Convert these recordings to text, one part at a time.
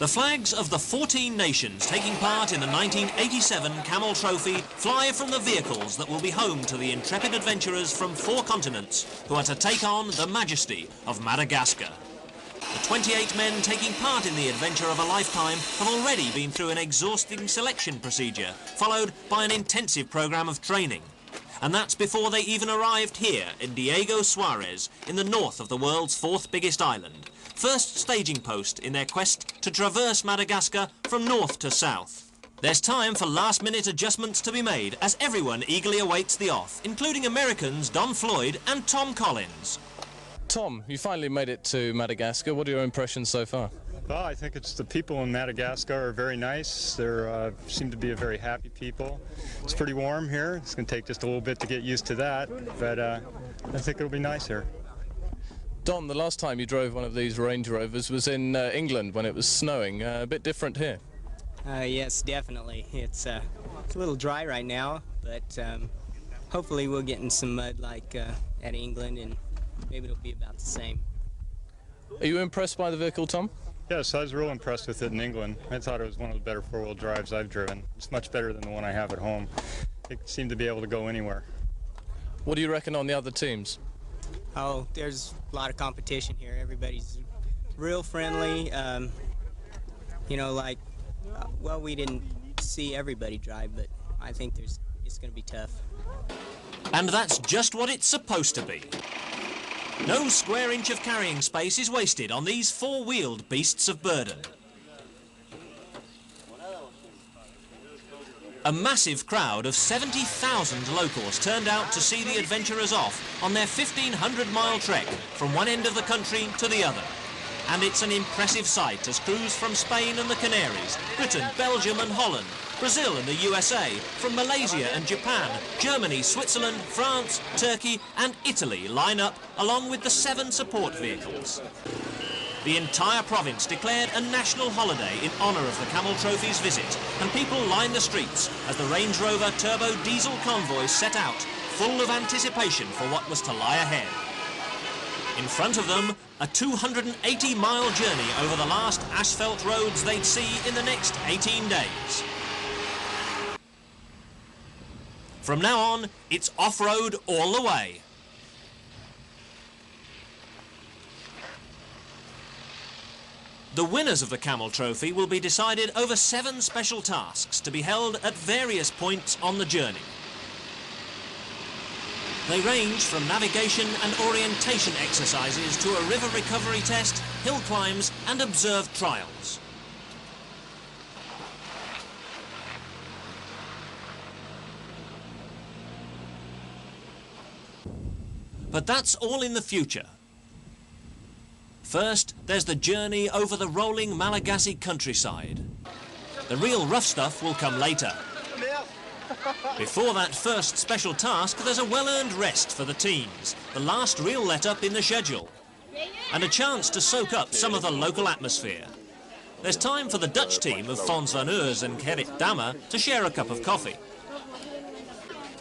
The flags of the 14 nations taking part in the 1987 Camel Trophy fly from the vehicles that will be home to the intrepid adventurers from 4 continents who are to take on the majesty of Madagascar. The 28 men taking part in the adventure of a lifetime have already been through an exhausting selection procedure, followed by an intensive program of training. And that's before they even arrived here in Diego Suarez, in the north of the world's 4th biggest island, first staging post in their quest to traverse Madagascar from north to south. There's time for last-minute adjustments to be made as everyone eagerly awaits the off, including Americans Don Floyd and Tom Collins. Tom, you finally made it to Madagascar. What are your impressions so far? Well, I think it's the people in Madagascar are very nice. They seem to be a very happy people. It's pretty warm here. It's going to take just a little bit to get used to that, but I think it'll be nice here. Don, the last time you drove one of these Range Rovers was in England when it was snowing. A bit different here. Yes, definitely. It's a little dry right now, but hopefully we'll get in some mud like at England, and maybe it'll be about the same. Are you impressed by the vehicle, Tom? Yes, I was real impressed with it in England. I thought it was one of the better 4-wheel drives I've driven. It's much better than the one I have at home. It seemed to be able to go anywhere. What do you reckon on the other teams? Oh, there's a lot of competition here. Everybody's real friendly. You know, like, well, we didn't see everybody drive, but I think it's going to be tough. And that's just what it's supposed to be. No square inch of carrying space is wasted on these 4-wheeled beasts of burden. A massive crowd of 70,000 locals turned out to see the adventurers off on their 1,500-mile trek from one end of the country to the other. And it's an impressive sight as crews from Spain and the Canaries, Britain, Belgium and Holland, Brazil and the USA, from Malaysia and Japan, Germany, Switzerland, France, Turkey and Italy line up along with the 7 support vehicles. The entire province declared a national holiday in honour of the Camel Trophy's visit, and people lined the streets as the Range Rover turbo diesel convoy set out, full of anticipation for what was to lie ahead. In front of them, a 280-mile journey over the last asphalt roads they'd see in the next 18 days. From now on, it's off-road all the way. The winners of the Camel Trophy will be decided over 7 special tasks to be held at various points on the journey. They range from navigation and orientation exercises to a river recovery test, hill climbs and observed trials. But that's all in the future. First, there's the journey over the rolling Malagasy countryside. The real rough stuff will come later. Before that first special task, there's a well-earned rest for the teams, the last real let-up in the schedule, and a chance to soak up some of the local atmosphere. There's time for the Dutch team of Fons van Urs and Gerrit Dammer to share a cup of coffee,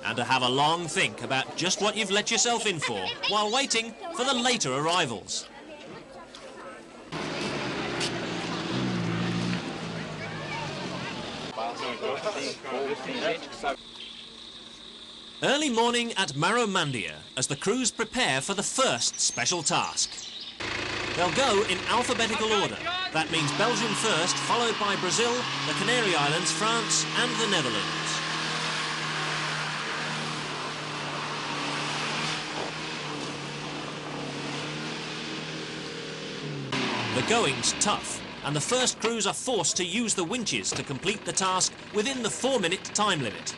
and to have a long think about just what you've let yourself in for while waiting for the later arrivals. Early morning at Maromandia as the crews prepare for the first special task. They'll go in alphabetical order. That means Belgium first, followed by Brazil, the Canary Islands, France and the Netherlands. The going's tough, and the first crews are forced to use the winches to complete the task within the 4-minute time limit.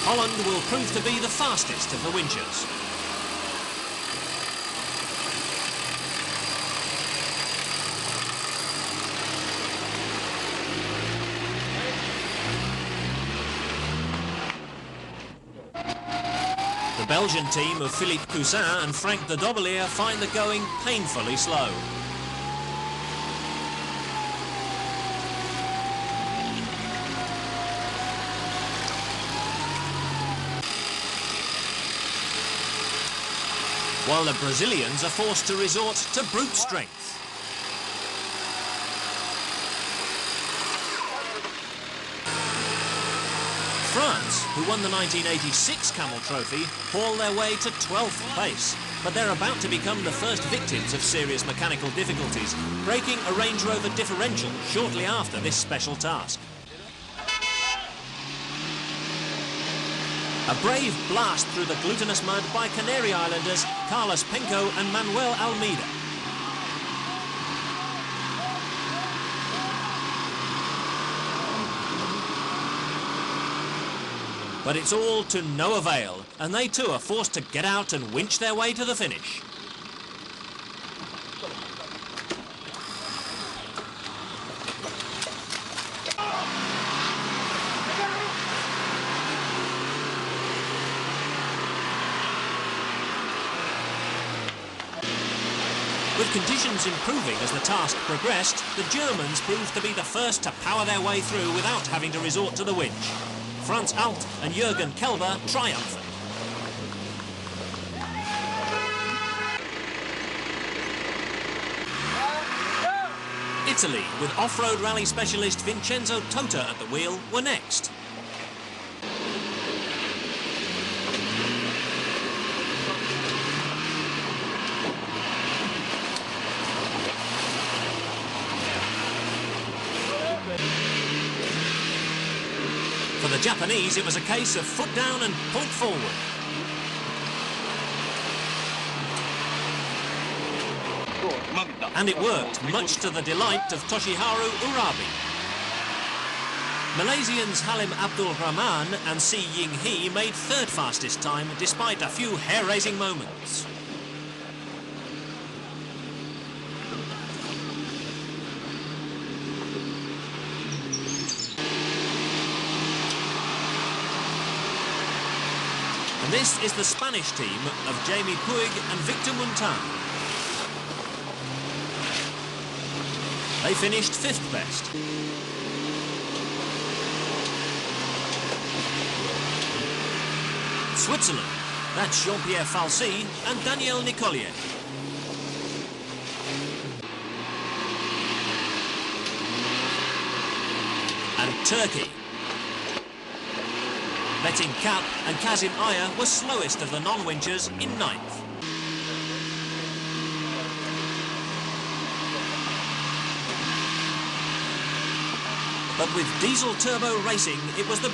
Holland will prove to be the fastest of the winchers. The Belgian team of Philippe Cousin and Frank de Dobelier find the going painfully slow. while the Brazilians are forced to resort to brute strength. France, who won the 1986 Camel Trophy, haul their way to 12th place. But they're about to become the first victims of serious mechanical difficulties, breaking a Range Rover differential shortly after this special task. A brave blast through the glutinous mud by Canary Islanders Carlos Penco and Manuel Almeida. But it's all to no avail, and they too are forced to get out and winch their way to the finish. With conditions improving as the task progressed, the Germans proved to be the first to power their way through without having to resort to the winch. Franz Alt and Jürgen Kelber triumphant. Italy, with off-road rally specialist Vincenzo Tota at the wheel, were next. For the Japanese, it was a case of foot down and point forward. And it worked, much to the delight of Toshiharu Urabi. Malaysians Halim Abdul Rahman and Si Ying Hee made third fastest time, despite a few hair-raising moments. And this is the Spanish team of Jamie Puig and Victor Muntan. They finished 5th best. Switzerland, that's Jean-Pierre Falsi and Daniel Nicolier. And Turkey. Metin Kap and Kazim Aya were slowest of the non-winchers in 9th. But with diesel turbo racing, it was the